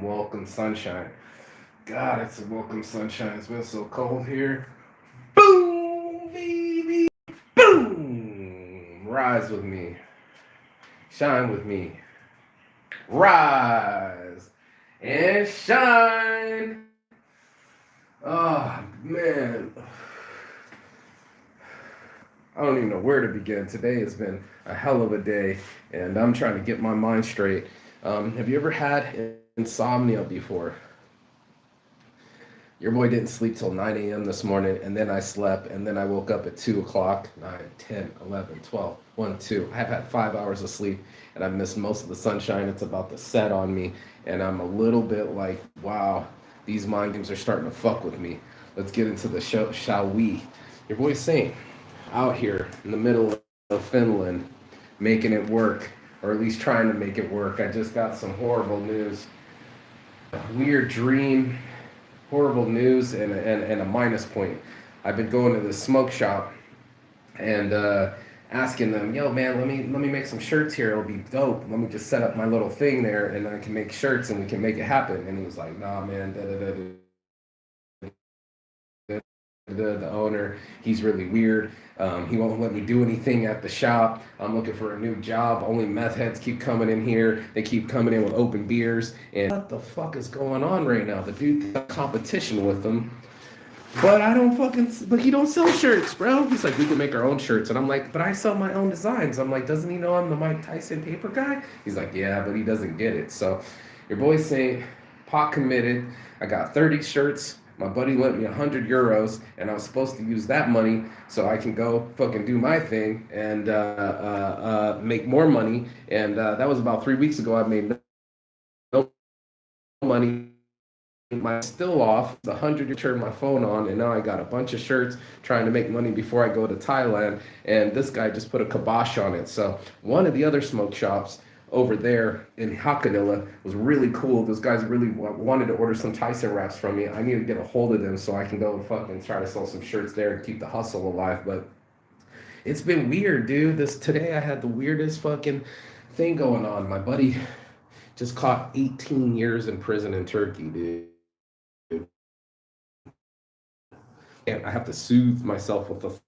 welcome sunshine. God, it's a welcome sunshine. It's been so cold here. Boom, baby. Boom. Rise with me. Shine with me. Rise and shine. Oh, man. I don't even know where to begin. Today has been a hell of a day, and I'm trying to get my mind straight. Have you ever had insomnia before? Your boy didn't sleep till 9 a.m. this morning, and then I slept, and then I woke up at 2 o'clock, 9, 10, 11, 12, 1, 2. I've had 5 hours of sleep, and I've missed most of the sunshine. It's about to set on me, and I'm a little bit like, wow, these mind games are starting to fuck with me. Let's get into the show, shall we? Your boy Saint, out here in the middle of Finland, making it work, or at least trying to make it work. I just got some horrible news. Weird dream, horrible news, and a minus point. I've been going to this smoke shop and asking them, yo man, let me make some shirts here. It'll be dope. Let me just set up my little thing there, and I can make shirts and we can make it happen. And he was like, nah man, the owner, he's really weird. He won't let me do anything at the shop. I'm looking for a new job. Only meth heads keep coming in here. They keep coming in with open beers. And what the fuck is going on right now? The dude got competition with them. But but he don't sell shirts, bro. He's like, we can make our own shirts. And I'm like, but I sell my own designs. I'm like, doesn't he know I'm the Mike Tyson paper guy? He's like, yeah, but he doesn't get it. So your boy's saying, pot committed. I got 30 shirts. My buddy lent me 100 euros, and I was supposed to use that money so I can go fucking do my thing and make more money. And that was about 3 weeks ago. I made no money. My still off the 100 to turn my phone on, and now I got a bunch of shirts trying to make money before I go to Thailand. And this guy just put a kibosh on it. So one of the other smoke shops over there in Hakanila was really cool. Those guys really wanted to order some Tyson wraps from me. I need to get a hold of them so I can go and fucking try to sell some shirts there and keep the hustle alive. But it's been weird, dude. This today I had the weirdest fucking thing going on. My buddy just caught 18 years in prison in Turkey, dude. And I have to soothe myself with the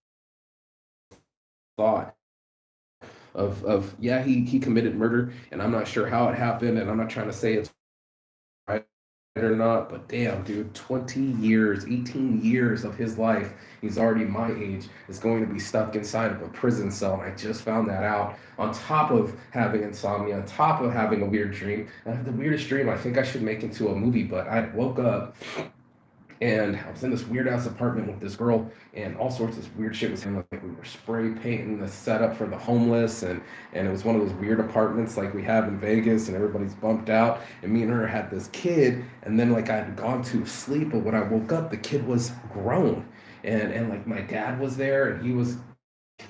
thought of yeah, he committed murder, and I'm not sure how it happened, and I'm not trying to say it's right or not, but damn, dude, 20 years, 18 years of his life, he's already my age, is going to be stuck inside of a prison cell. And I just found that out. On top of having insomnia, on top of having a weird dream, I have the weirdest dream I think I should make into a movie, but I woke up and I was in this weird ass apartment with this girl, and all sorts of weird shit was happening. Like we were spray painting the setup for the homeless, and it was one of those weird apartments like we have in Vegas, and everybody's bumped out. And me and her had this kid, and then like I had gone to sleep, but when I woke up, the kid was grown, and like my dad was there, and he was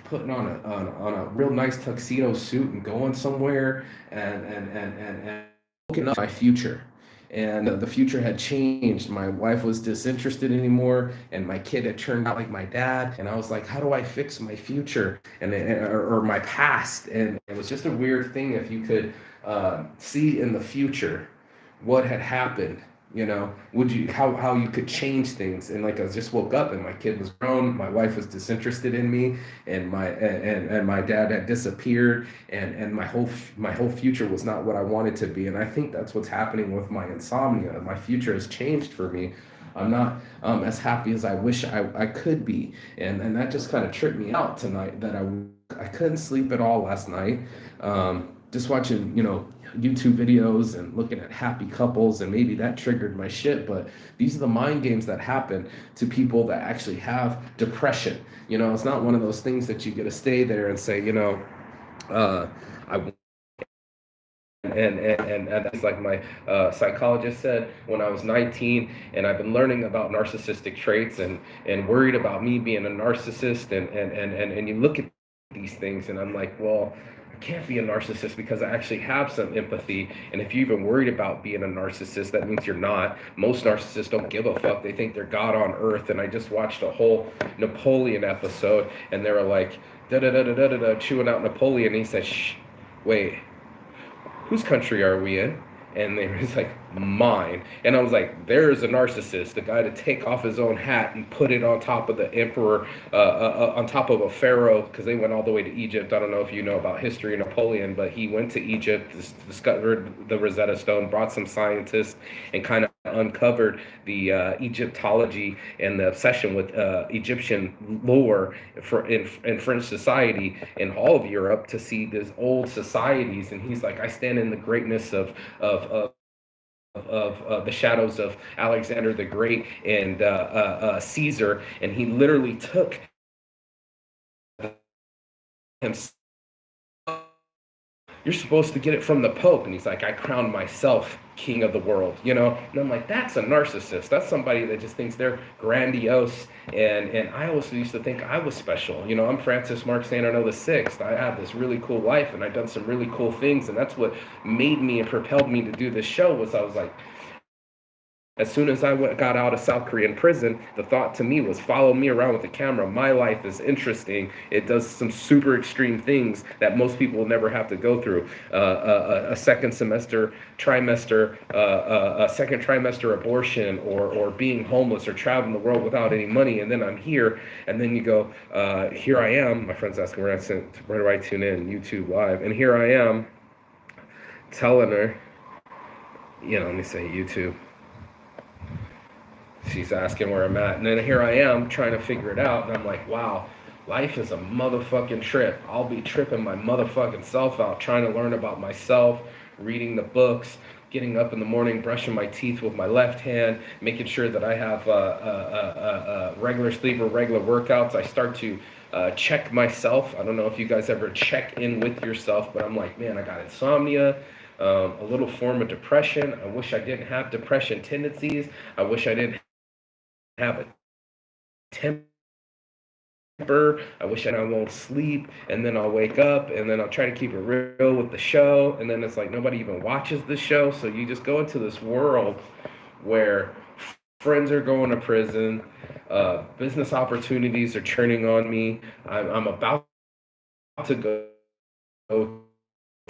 putting on a real nice tuxedo suit and going somewhere, and looking up my future. And the future had changed. My wife was disinterested anymore, and my kid had turned out like my dad. And I was like, how do I fix my future or my past? And it was just a weird thing if you could see in the future what had happened. Would you how you could change things? And like I just woke up and my kid was grown, my wife was disinterested in me, and my dad had disappeared, and my whole future was not what I wanted to be. And I think that's what's happening with my insomnia. My future has changed for me. I'm not as happy as I wish I could be, and that just kind of tripped me out tonight. That I couldn't sleep at all last night. Just watching YouTube videos and looking at happy couples, and maybe that triggered my shit. But these are the mind games that happen to people that actually have depression. It's not one of those things that you get to stay there and say, I and that's like my psychologist said when I was 19, and I've been learning about narcissistic traits and worried about me being a narcissist, and you look at these things, and I'm like, well, I can't be a narcissist because I actually have some empathy. And if you're even worried about being a narcissist, that means you're not. Most narcissists don't give a fuck. They think they're God on earth. And I just watched a whole Napoleon episode, and they were like, da da da da da da, chewing out Napoleon. And he said, shh, wait, whose country are we in? And they was like, mine. And I was like, there's a narcissist, the guy to take off his own hat and put it on top of the emperor, on top of a pharaoh, because they went all the way to Egypt. I don't know if you know about history of Napoleon, but he went to Egypt, discovered the Rosetta Stone, brought some scientists, and kind of uncovered the Egyptology and the obsession with Egyptian lore in French society in all of Europe to see these old societies. And he's like, I stand in the greatness of the shadows of Alexander the Great and Caesar, and he literally took himself. You're supposed to get it from the Pope, and he's like, I crowned myself king of the world, you know. And I'm like, that's a narcissist. That's somebody that just thinks they're grandiose. And I always used to think I was special. You know, I'm Francis Mark St. Arnaud the Sixth. I had this really cool life, and I've done some really cool things, and that's what made me and propelled me to do this show. Was I was like, as soon as got out of South Korean prison, the thought to me was follow me around with the camera. My life is interesting. It does some super extreme things that most people will never have to go through. A second semester, trimester, a second trimester abortion, or being homeless, or traveling the world without any money. And then I'm here, and then you go, here I am. My friend's asking where do I tune in? YouTube Live. And here I am telling her, let me say YouTube. She's asking where I'm at. And then here I am trying to figure it out. And I'm like, wow, life is a motherfucking trip. I'll be tripping my motherfucking self out, trying to learn about myself, reading the books, getting up in the morning, brushing my teeth with my left hand, making sure that I have regular sleep or regular workouts. I start to check myself. I don't know if you guys ever check in with yourself, but I'm like, man, I got insomnia. A little form of depression. I wish I didn't have depression tendencies. I wish I didn't have a temper. I wish I won't sleep, and then I'll wake up, and then I'll try to keep it real with the show, and then it's like nobody even watches the show, so you just go into this world where friends are going to prison, business opportunities are churning on me. I'm about to go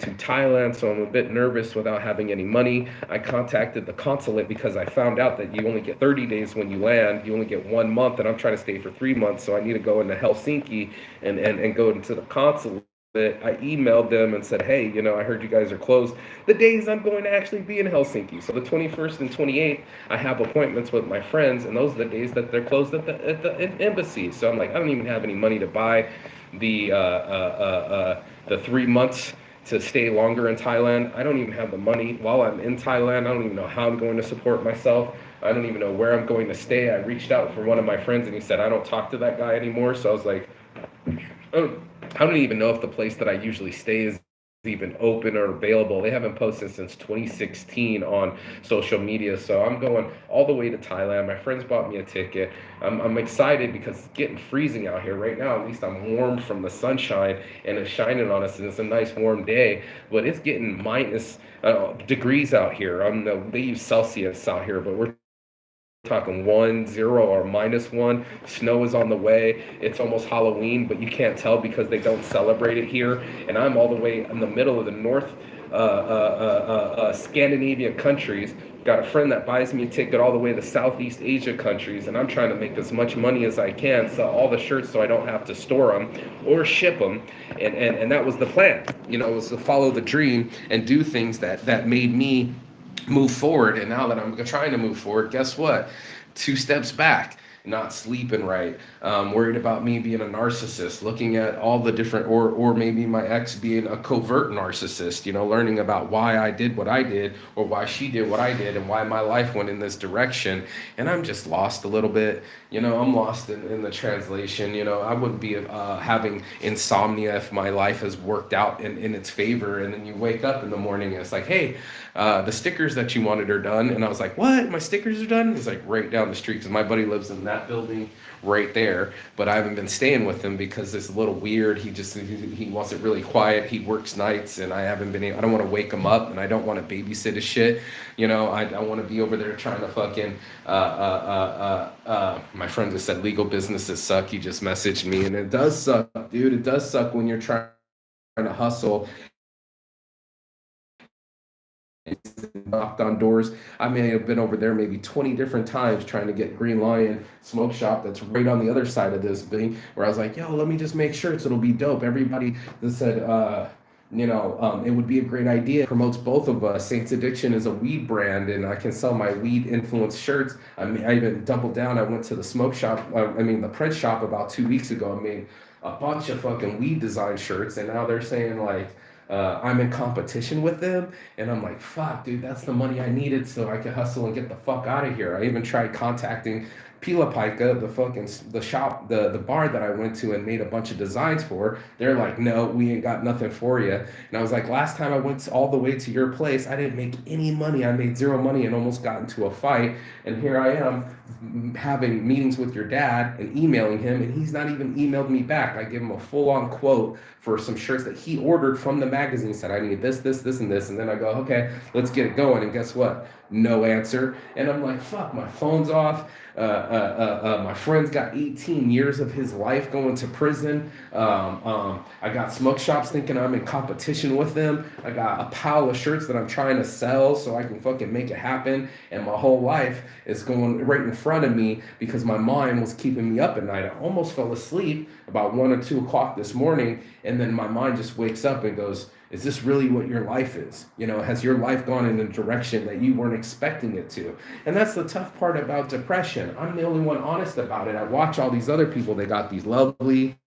to Thailand, so I'm a bit nervous without having any money. I contacted the consulate because I found out that you only get 30 days when you land. You only get 1 month, and I'm trying to stay for 3 months, so I need to go into Helsinki and go into the consulate. I emailed them and said, hey, I heard you guys are closed the days I'm going to actually be in Helsinki. So the 21st and 28th, I have appointments with my friends, and those are the days that they're closed at the embassy. So I'm like, I don't even have any money to buy the 3 months to stay longer in Thailand. I don't even have the money while I'm in Thailand. I don't even know how I'm going to support myself. I don't even know where I'm going to stay. I reached out for one of my friends, and he said, I don't talk to that guy anymore. So I was like, I don't even know if the place that I usually stay is even open or available. They haven't posted since 2016 on social media. So I'm going all the way to Thailand. My friends bought me a ticket. I'm excited because it's getting freezing out here right now. At least I'm warm from the sunshine, and it's shining on us, and it's a nice warm day. But it's getting minus degrees out here. They use Celsius out here, but we're talking 1, 0, or -1. Snow is on the way. It's almost Halloween, but you can't tell because they don't celebrate it here. And I'm all the way in the middle of the North Scandinavia countries. Got a friend that buys me a ticket all the way to Southeast Asia countries, and I'm trying to make as much money as I can, sell all the shirts so I don't have to store them or ship them. And that was the plan. It was to follow the dream and do things that made me move forward. And now that I'm trying to move forward, guess what? 2 steps back. Not sleeping right, worried about me being a narcissist, looking at all the different, or maybe my ex being a covert narcissist, learning about why I did what I did, or why she did what I did, and why my life went in this direction. And I'm just lost a little bit. I'm lost in the translation. I wouldn't be having insomnia if my life has worked out in its favor. And then you wake up in the morning and it's like, hey, the stickers that you wanted are done. And I was like, what? My stickers are done? He's like, right down the street, because my buddy lives in that building right there. But I haven't been staying with him because it's a little weird. He wants it really quiet. He works nights, and I haven't been able. I don't want to wake him up, and I don't want to babysit his shit. I want to be over there trying to fucking. My friend just said legal businesses suck. He just messaged me, and it does suck, dude. It does suck when you're trying to hustle knocked on doors. I may have been over there maybe 20 different times trying to get Green Lion Smoke Shop that's right on the other side of this thing, where I was like, yo, let me just make shirts. It'll be dope. Everybody that said, it would be a great idea. It promotes both of us. Saints Addiction is a weed brand, and I can sell my weed influenced shirts. I mean, I even doubled down. I went to the smoke shop, the print shop about 2 weeks ago. I made a bunch of fucking weed design shirts, and now they're saying like, I'm in competition with them, and I'm like, fuck, dude, that's the money I needed so I could hustle and get the fuck out of here. I even tried contacting Pila Pica, the shop, the bar that I went to and made a bunch of designs for. They're like, no, we ain't got nothing for you. And I was like, last time I went all the way to your place, I didn't make any money. I made zero money and almost got into a fight. And here I am having meetings with your dad and emailing him, and he's not even emailed me back. I give him a full-on quote for some shirts that he ordered from the magazine, said I need this, and this, and then I go, okay, let's get it going. And guess what? No answer. And I'm like, fuck, my phone's off. My friend's got 18 years of his life going to prison. I got smoke shops thinking I'm in competition with them. I got a pile of shirts that I'm trying to sell so I can fucking make it happen. And my whole life is going right in front of me because my mind was keeping me up at night. I almost fell asleep about 1 or 2 o'clock this morning. And then my mind just wakes up and goes, is this really what your life is? Has your life gone in a direction that you weren't expecting it to? And that's the tough part about depression. I'm the only one honest about it. I watch all these other people. They got these lovely,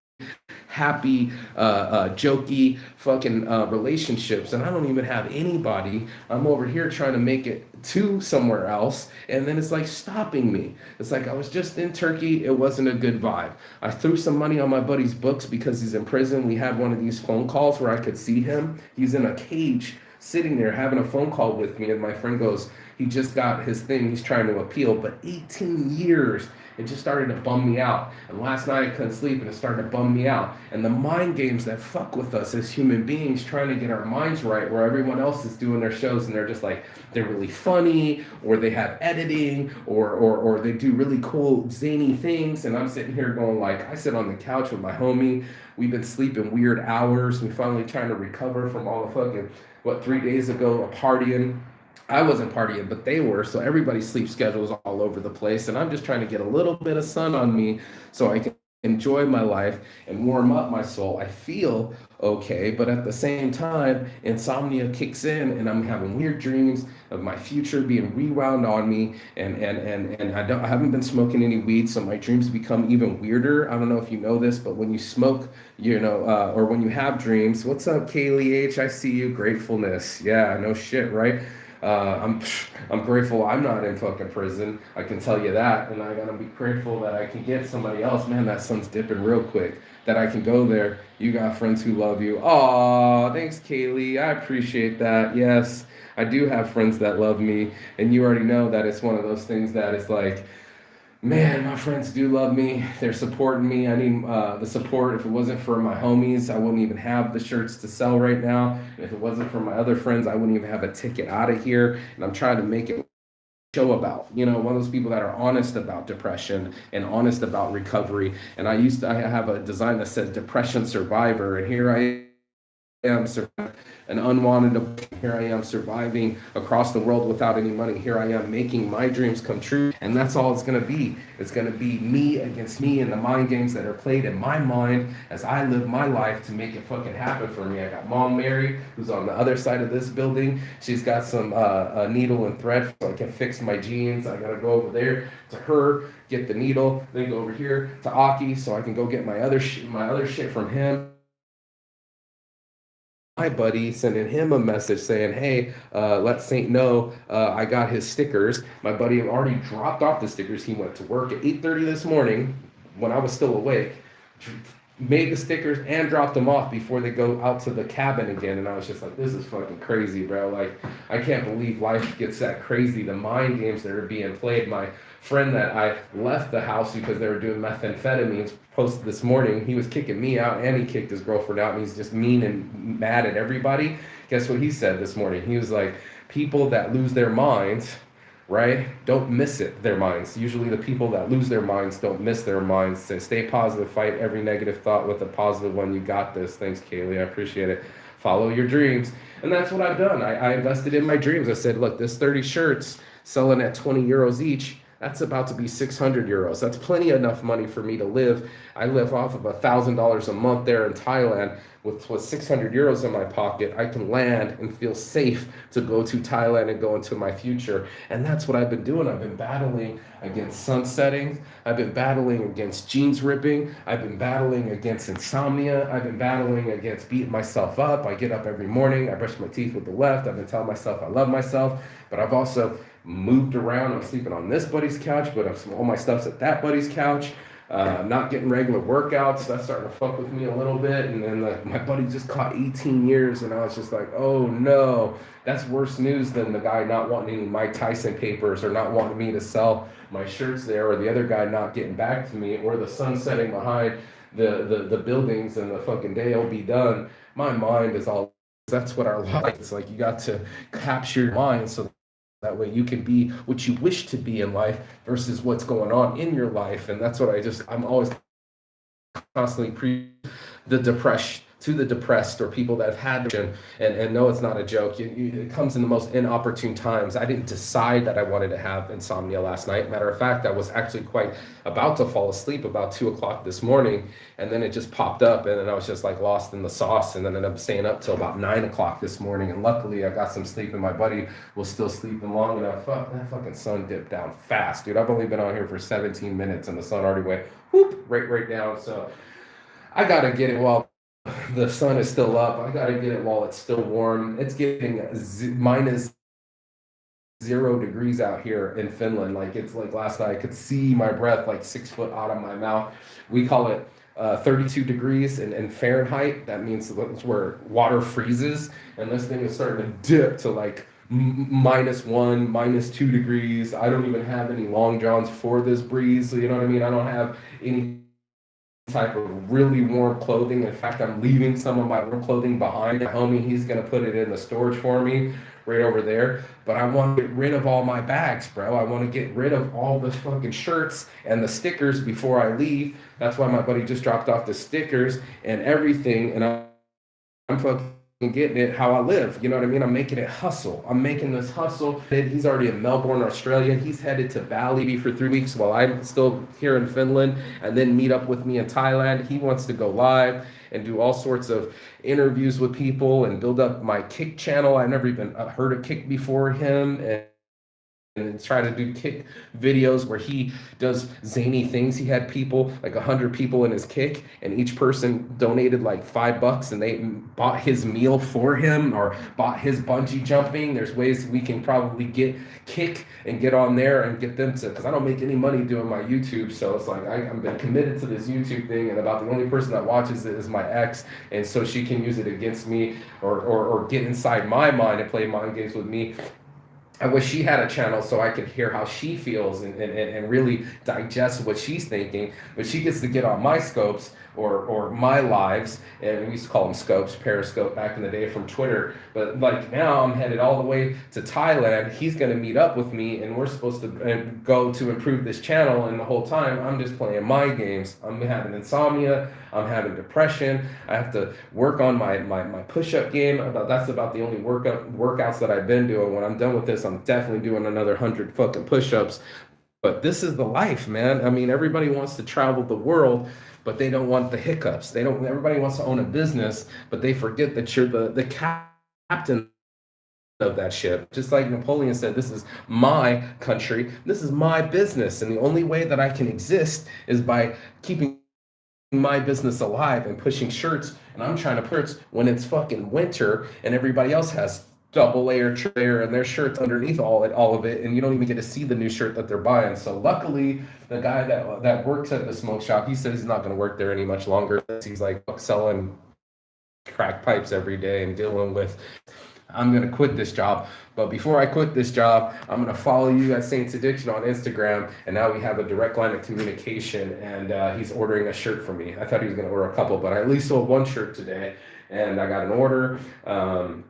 happy, jokey fucking relationships, and I don't even have anybody. I'm over here trying to make it to somewhere else, and then it's like stopping me. It's like I was just in Turkey. It wasn't a good vibe. I threw some money on my buddy's books because he's in prison. We had one of these phone calls where I could see him. He's in a cage sitting there having a phone call with me, and my friend goes, he just got his thing, he's trying to appeal, but 18 years, it just started to bum me out. And last night I couldn't sleep and it started to bum me out. And the mind games that fuck with us as human beings, trying to get our minds right, where everyone else is doing their shows and they're just like, they're really funny, or they have editing, or they do really cool zany things, and I'm sitting here going like, I sit on the couch with my homie, we've been sleeping weird hours, we finally trying to recover from all the fucking, 3 days ago, partying. I wasn't partying, but they were. So everybody's sleep schedule is all over the place. And I'm just trying to get a little bit of sun on me so I can enjoy my life and warm up my soul. I feel okay, but at the same time, insomnia kicks in and I'm having weird dreams of my future being rewound on me. And I haven't been smoking any weed, so my dreams become even weirder. I don't know if you know this, but when you smoke, or when you have dreams, what's up, Kaylee H? I see you. Gratefulness. Yeah, no shit, right? I'm grateful I'm not in fucking prison. I can tell you that, and I gotta be grateful that I can get somebody else. Man, that sun's dipping real quick. That I can go there. You got friends who love you. Aw, thanks, Kaylee. I appreciate that. Yes, I do have friends that love me, and you already know that it's one of those things that is like, man, my friends do love me. They're supporting me. I need the support. If it wasn't for my homies, I wouldn't even have the shirts to sell right now. And if it wasn't for my other friends, I wouldn't even have a ticket out of here. And I'm trying to make it show about, one of those people that are honest about depression and honest about recovery. And I have a design that says depression survivor. And here I am, an unwanted. Here I am surviving across the world without any money. Here I am making my dreams come true, and that's all it's going to be. It's going to be me against me and the mind games that are played in my mind as I live my life to make it fucking happen for me. I got Mom Mary, who's on the other side of this building. She's got some needle and thread so I can fix my jeans. I got to go over there to her, get the needle, then go over here to Aki so I can go get my other shit from him. My buddy, sending him a message saying, hey, let Saint know I got his stickers. My buddy had already dropped off the stickers. He went to work at 8:30 this morning when I was still awake, made the stickers and dropped them off before they go out to the cabin again. And I was just like, this is fucking crazy, bro. Like, I can't believe life gets that crazy. The mind games that are being played. My friend that I left the house because they were doing methamphetamines posted this morning, he was kicking me out and he kicked his girlfriend out, and he's just mean and mad at everybody. Guess what he said this morning? He was like, people that lose their minds, right, don't miss their minds. Usually the people that lose their minds don't miss their minds. So stay positive, fight every negative thought with a positive one. You got this. Thanks, Kaylee. I appreciate it. follow your dreams. And that's what I've done. I invested in my dreams. I said, look, this 30 shirts selling at 20 euros each, that's about to be 600 euros. That's plenty enough money for me to live. I live off of $1,000 a month there in Thailand. With 600 euros in my pocket, I can land and feel safe to go to Thailand and go into my future. And that's what I've been doing. I've been battling against sunsetting. I've been battling against jeans ripping. I've been battling against insomnia. I've been battling against beating myself up. I get up every morning. I brush my teeth with the left. I've been telling myself I love myself. But I've also moved around. I'm sleeping on this buddy's couch, but all my stuff's at that buddy's couch. I'm not getting regular workouts. That's starting to fuck with me a little bit. And then my buddy just caught 18 years, and I was just like, oh no, that's worse news than the guy not wanting any Mike Tyson papers or not wanting me to sell my shirts there, or the other guy not getting back to me, or the sun setting behind the buildings and the fucking day will be done. My mind is all, that's what our life, it's like you got to capture your mind so that way you can be what you wish to be in life versus what's going on in your life. And that's what I'm always constantly the depression to the depressed or people that have had depression, and no, it's not a joke. It comes in the most inopportune times. I didn't decide that I wanted to have insomnia last night. Matter of fact, I was actually quite about to fall asleep about 2 o'clock this morning, and then it just popped up, and then I was just like lost in the sauce, and then ended up staying up till about 9 o'clock this morning. And luckily, I got some sleep, and my buddy was still sleeping long enough. Fuck, that fucking sun dipped down fast, dude. I've only been on here for 17 minutes, and the sun already went whoop right down. So I gotta get it while the sun is still up. I gotta get it while it's still warm. It's getting minus 0 degrees out here in Finland. Like, it's like last night I could see my breath like 6 foot out of my mouth. We call it 32 degrees in Fahrenheit. That means that's where water freezes, and this thing is starting to dip to like -1, -2 degrees. I don't even have any long johns for this breeze, so you know what I mean. I don't have any type of really warm clothing. In fact, I'm leaving some of my warm clothing behind. My homie, he's gonna put it in the storage for me right over there. But I want to get rid of all my bags, bro. I want to get rid of all the fucking shirts and the stickers before I leave. That's why my buddy just dropped off the stickers and everything, and I'm fucking getting it how I live. You know what I mean? I'm making it hustle. I'm making this hustle. He's already in Melbourne, Australia. He's headed to Bali for 3 weeks while I'm still here in Finland, and then meet up with me in Thailand. He wants to go live and do all sorts of interviews with people and build up my Kick channel. I never even heard of Kick before him, and try to do Kick videos where he does zany things. He had people, like 100 people in his Kick, and each person donated like $5, and they bought his meal for him or bought his bungee jumping. There's ways we can probably get Kick and get on there and get them to, because I don't make any money doing my YouTube, so it's like I've been committed to this YouTube thing, and about the only person that watches it is my ex, and so she can use it against me or get inside my mind and play mind games with me. I wish she had a channel so I could hear how she feels and really digest what she's thinking. But she gets to get on my scopes or my lives, and we used to call them scopes, Periscope back in the day from Twitter. But like now I'm headed all the way to Thailand. He's going to meet up with me, and we're supposed to go to improve this channel. And the whole time I'm just playing my games. I'm having insomnia. I'm having depression. I have to work on my push-up game. That's about the only workouts that I've been doing. When I'm done with this, I'm definitely doing another 100 fucking push-ups. But this is the life, man. I mean, everybody wants to travel the world, but they don't want the hiccups. Everybody wants to own a business, but they forget that you're the captain of that ship. Just like Napoleon said, this is my country, this is my business, and the only way that I can exist is by keeping my business alive and pushing shirts. And I'm trying to push when it's fucking winter and everybody else has double layer, triple layer, and their shirts underneath all of it, and you don't even get to see the new shirt that they're buying. So luckily, the guy that works at the smoke shop, he says he's not going to work there any much longer. He's like selling crack pipes every day and dealing with, I'm going to quit this job. But before I quit this job, I'm going to follow you at Saints Addiction on Instagram. And now we have a direct line of communication, and he's ordering a shirt for me. I thought he was going to order a couple, but I at least sold one shirt today, and I got an order. I'm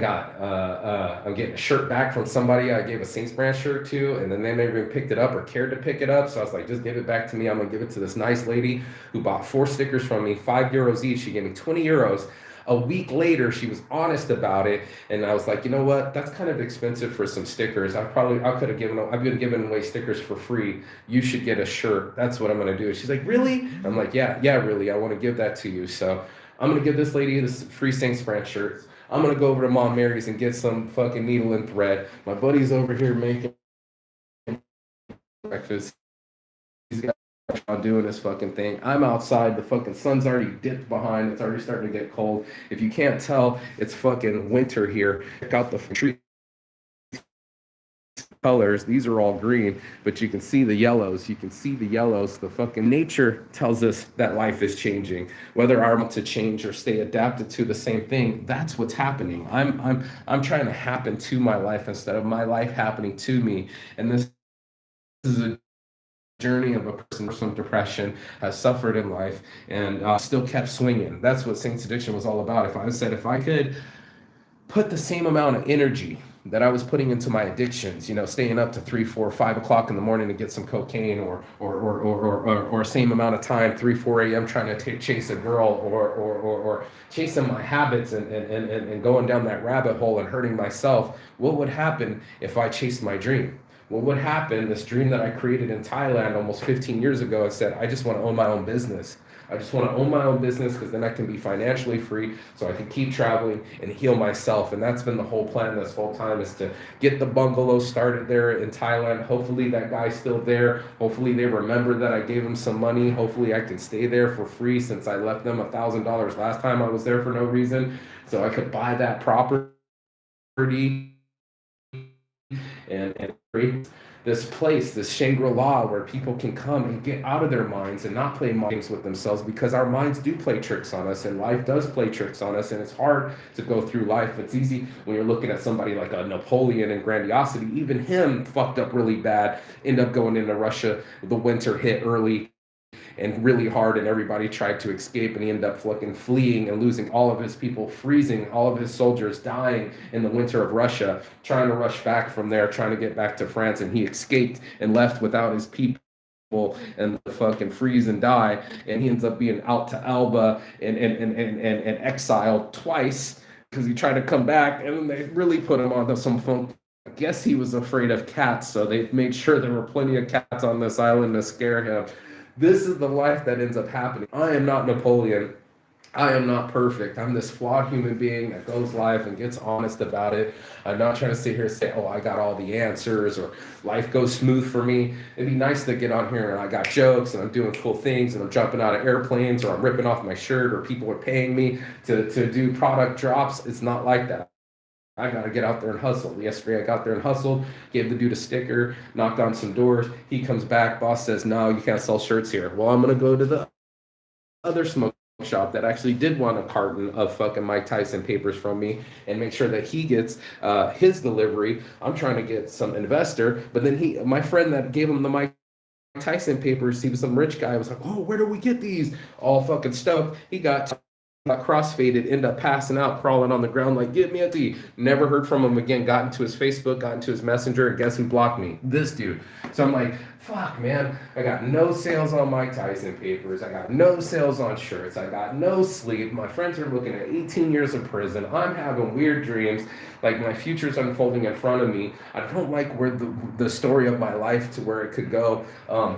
getting a shirt back from somebody I gave a Saints brand shirt to, and then they never even picked it up or cared to pick it up. So I was like, just give it back to me. I'm going to give it to this nice lady who bought 4 stickers from me, €5 each. She gave me 20 euros. A week later, she was honest about it, and I was like, you know what? That's kind of expensive for some stickers. I could have given. I've been giving away stickers for free. You should get a shirt. That's what I'm gonna do. She's like, really? I'm like, yeah, yeah, really. I want to give that to you. So I'm gonna give this lady this free Saints brand shirt. I'm gonna go over to Mom Mary's and get some fucking needle and thread. My buddy's over here making breakfast. He's got doing this fucking thing. I'm outside. The fucking sun's already dipped behind. It's already starting to get cold. If you can't tell, it's fucking winter here. Check out the tree colors. These are all green, but you can see the yellows. You can see the yellows. The fucking nature tells us that life is changing. Whether I'm to change or stay adapted to the same thing, that's what's happening. I'm trying to happen to my life instead of my life happening to me. And this is a journey of a person from depression has suffered in life and still kept swinging. That's what Saints Addiction was all about. If I could put the same amount of energy that I was putting into my addictions, staying up to 3, 4, 5 o'clock in the morning to get some cocaine, or same amount of time, 3, 4 a.m. trying to chase a girl, or chasing my habits and going down that rabbit hole and hurting myself. What would happen if I chased my dream? What would happen, this dream that I created in Thailand almost 15 years ago, and said, I just want to own my own business. I just want to own my own business because then I can be financially free so I can keep traveling and heal myself. And that's been the whole plan this whole time, is to get the bungalow started there in Thailand. Hopefully that guy's still there. Hopefully they remember that I gave him some money. Hopefully I can stay there for free, since I left them $1,000 last time I was there for no reason. So I could buy that property and create this place, this Shangri-La, where people can come and get out of their minds and not play games with themselves, because our minds do play tricks on us, and life does play tricks on us, and it's hard to go through life. It's easy when you're looking at somebody like a Napoleon and grandiosity. Even him fucked up really bad, end up going into Russia. The winter hit early and really hard, and everybody tried to escape, and he ended up fucking fleeing and losing all of his people, freezing, all of his soldiers dying in the winter of Russia, trying to rush back from there, trying to get back to France, and he escaped and left without his people and fucking freeze and die, and he ends up being out to Elba and exiled twice because he tried to come back, and they really put him on some funk. I guess he was afraid of cats, so they made sure there were plenty of cats on this island to scare him. This is the life that ends up happening. I am not Napoleon. I am not perfect. I'm this flawed human being that goes live and gets honest about it. I'm not trying to sit here and say, oh, I got all the answers, or life goes smooth for me. It'd be nice to get on here and I got jokes and I'm doing cool things and I'm jumping out of airplanes, or I'm ripping off my shirt, or people are paying me to do product drops. It's not like that. I got to get out there and hustle. Yesterday I got there and hustled, gave the dude a sticker, knocked on some doors. He comes back, boss says, no, you can't sell shirts here. Well, I'm going to go to the other smoke shop that actually did want a carton of fucking Mike Tyson papers from me and make sure that he gets his delivery. I'm trying to get some investor, but then my friend that gave him the Mike Tyson papers, he was some rich guy. I was like, oh, where do we get these? All fucking stoked. He got crossfaded, ended up passing out, crawling on the ground like, get me a tea. Never heard from him again. Got into his Facebook, got into his Messenger, and guess who blocked me? This dude. So I'm like, fuck, man. I got no sales on Mike Tyson papers. I got no sales on shirts. I got no sleep. My friends are looking at 18 years of prison. I'm having weird dreams. Like, my future's unfolding in front of me. I don't like where the story of my life to where it could go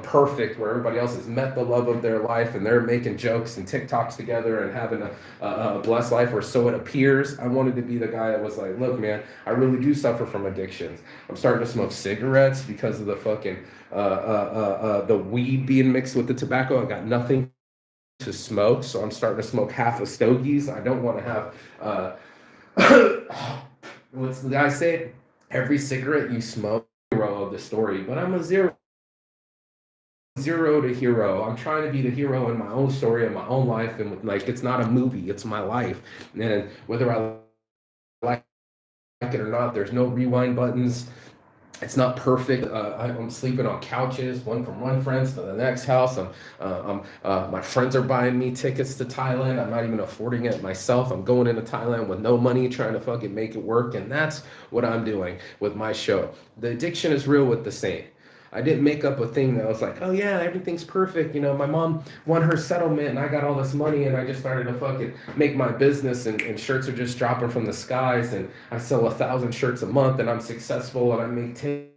perfect, where everybody else has met the love of their life and they're making jokes and TikToks together and having a blessed life, or so it appears. I wanted to be the guy that was like, look, man, I really do suffer from addictions. I'm starting to smoke cigarettes because of the fucking the weed being mixed with the tobacco. I got nothing to smoke, so I'm starting to smoke half of stogies. I don't want to have what's the guy say? Every cigarette you smoke, hero of the story. But I'm a zero to hero. I'm trying to be the hero in my own story, in my own life, and like, it's not a movie, it's my life. And whether I like it or not, there's no rewind buttons. It's not perfect. I'm sleeping on couches, one from one friend's to the next house. My friends are buying me tickets to Thailand. I'm not even affording it myself. I'm going into Thailand with no money, trying to fucking make it work. And that's what I'm doing with my show. The addiction is real with the saint. I didn't make up a thing that was like, oh yeah, everything's perfect. You know, my mom won her settlement and I got all this money and I just started to fucking make my business and shirts are just dropping from the skies and I sell 1,000 shirts a month and I'm successful and I make 10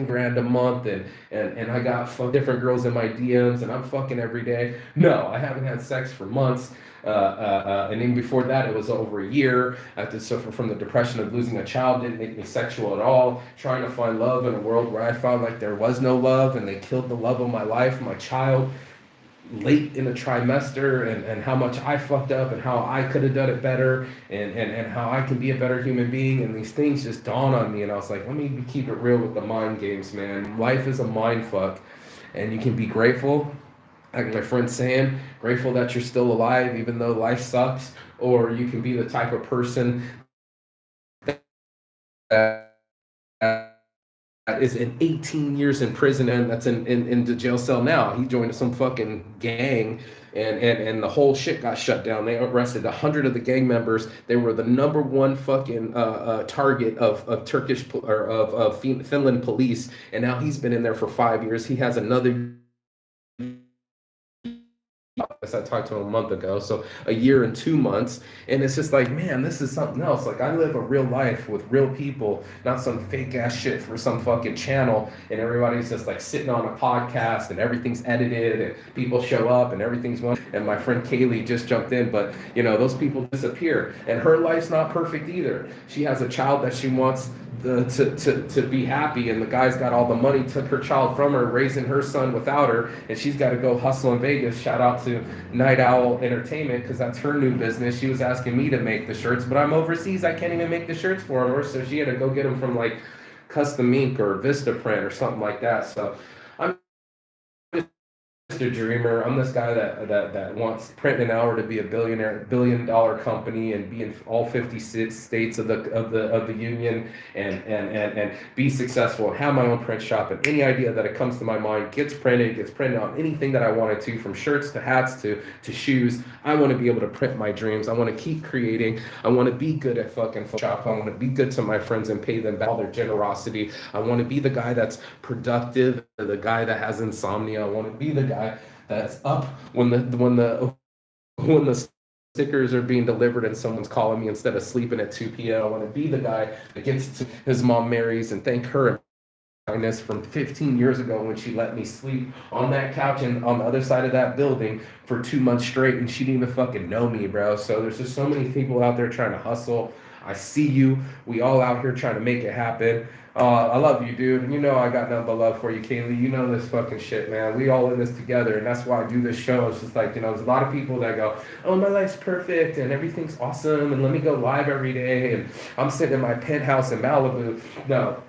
grand a month and I got different girls in my DMs and I'm fucking every day. No, I haven't had sex for months. And even before that, it was over a year. I had to suffer from the depression of losing a child, didn't make me sexual at all. Trying to find love in a world where I found like there was no love and they killed the love of my life, my child, late in the trimester and how much I fucked up and how I could have done it better and how I can be a better human being. And these things just dawn on me. And I was like, let me keep it real with the mind games, man. Life is a mind fuck. And you can be grateful, like my friend's saying, grateful that you're still alive, even though life sucks. Or you can be the type of person that is in 18 years in prison and that's in the jail cell now. He joined some fucking gang and the whole shit got shut down. They arrested 100 of the gang members. They were the number one fucking target of Turkish or of Finland police. And now he's been in there for 5 years. He has another, I talked to him a month ago, so a year and 2 months, and it's just like, man, this is something else. Like I live a real life with real people, not some fake ass shit for some fucking channel, and everybody's just like sitting on a podcast and everything's edited and people show up and everything's one. And my friend Kaylee just jumped in, but you know those people disappear, and her life's not perfect either. She has a child that she wants to be happy, and the guy's got all the money, took her child from her, raising her son without her, and she's got to go hustle in Vegas. Shout out to Night Owl Entertainment because that's her new business. She was asking me to make the shirts, but I'm overseas. I can't even make the shirts for her, so she had to go get them from like Custom Ink or Vistaprint or something like that. So I'm Mr. Dreamer. I'm this guy that wants Print an Hour to be a billion-dollar company and be in all 50 states of the union and be successful and have my own print shop. And any idea that it comes to my mind gets printed on anything that I wanted to, from shirts to hats to shoes. I want to be able to print my dreams. I want to keep creating. I want to be good at fucking Photoshop. I want to be good to my friends and pay them back all their generosity. I want to be the guy that's productive, the guy that has insomnia. I want to be the guy that's up when the stickers are being delivered and someone's calling me instead of sleeping at 2 p.m. I want to be the guy that gets to his mom Mary's and thank her kindness from 15 years ago when she let me sleep on that couch and on the other side of that building for 2 months straight and she didn't even fucking know me, bro. So there's just so many people out there trying to hustle. I see you. We all out here trying to make it happen. I love you, dude. And you know I got nothing but love for you, Kaylee. You know this fucking shit, man. We all in this together, and that's why I do this show. It's just like, you know, there's a lot of people that go, oh, my life's perfect, and everything's awesome, and let me go live every day, and I'm sitting in my penthouse in Malibu. No.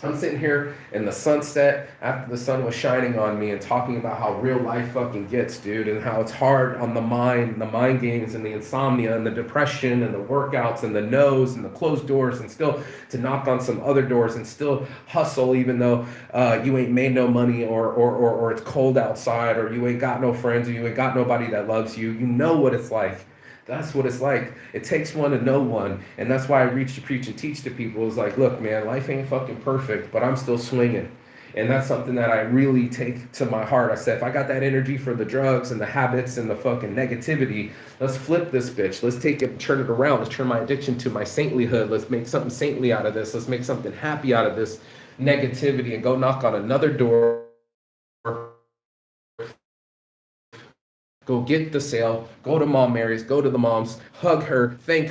I'm sitting here in the sunset after the sun was shining on me and talking about how real life fucking gets, dude, and how it's hard on the mind games and the insomnia and the depression and the workouts and the no's and the closed doors and still to knock on some other doors and still hustle even though you ain't made no money or it's cold outside or you ain't got no friends or you ain't got nobody that loves you. You know what it's like. That's what it's like. It takes one to know one. And that's why I reach to preach and teach to people is like, look, man, life ain't fucking perfect, but I'm still swinging. And that's something that I really take to my heart. I said, if I got that energy for the drugs and the habits and the fucking negativity, let's flip this bitch. Let's take it, turn it around. Let's turn my addiction to my saintlyhood. Let's make something saintly out of this. Let's make something happy out of this negativity and go knock on another door. Go get the sale, go to Mom Mary's, go to the moms, hug her, thank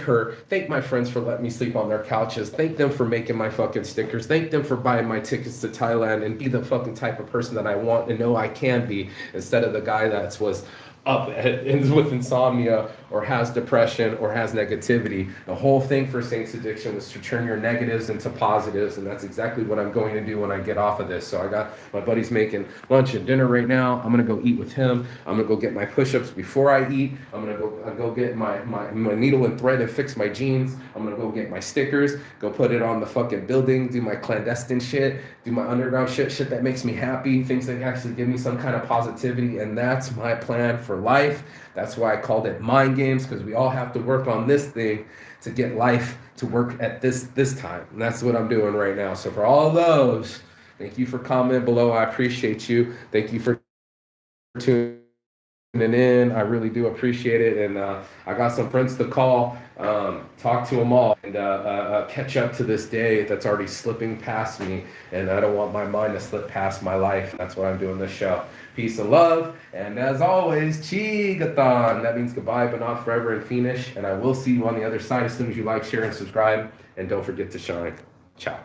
my friends for letting me sleep on their couches, thank them for making my fucking stickers, thank them for buying my tickets to Thailand and be the fucking type of person that I want and know I can be instead of the guy that was up with insomnia or has depression or has negativity. The whole thing for Saints Addiction was to turn your negatives into positives, and that's exactly what I'm going to do when I get off of this. So I got my buddy's making lunch and dinner right now. I'm gonna go eat with him. I'm gonna go get my push-ups before I eat. I'm gonna go get my needle and thread and fix my jeans. I'm gonna go get my stickers, go put it on the fucking building, do my clandestine shit, do my underground shit that makes me happy, things that actually give me some kind of positivity, and that's my plan for life. That's why I called it mind games, because we all have to work on this thing to get life to work at this time. And that's what I'm doing right now. So for all those Thank you for commenting below. I appreciate you. Thank you for tuning in. I really do appreciate it. And I got some friends to call, talk to them all, and catch up to this day that's already slipping past me. And I don't want my mind to slip past my life. That's why I'm doing this show. Peace and love. And as always, Chigathon. That means goodbye, but not forever and finish. And I will see you on the other side as soon as you like, share, and subscribe. And don't forget to shine. Ciao.